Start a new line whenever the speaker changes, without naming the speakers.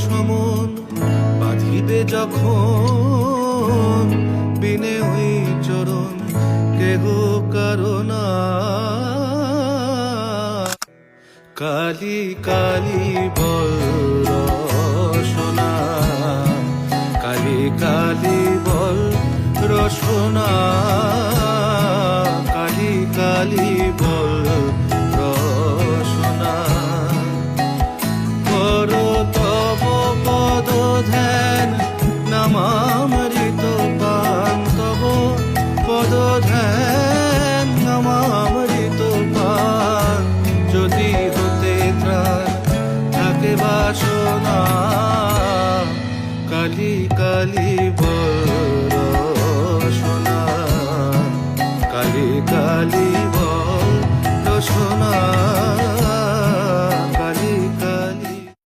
সমন বাঁধিবে যখন বিনে ওই চরণ কেহ কারণা। কালি কালি বল রসনা, কালি কালি বল রসনা, কালি কালি বল রসনা। কর তব পদ ধ্যান নামামৃত পান, তব পদ ধ্যান নামামৃত পান। যদি হতে ত্রাণ থাকে বাসনা, কালি কালি বল রসনা, কালি কালি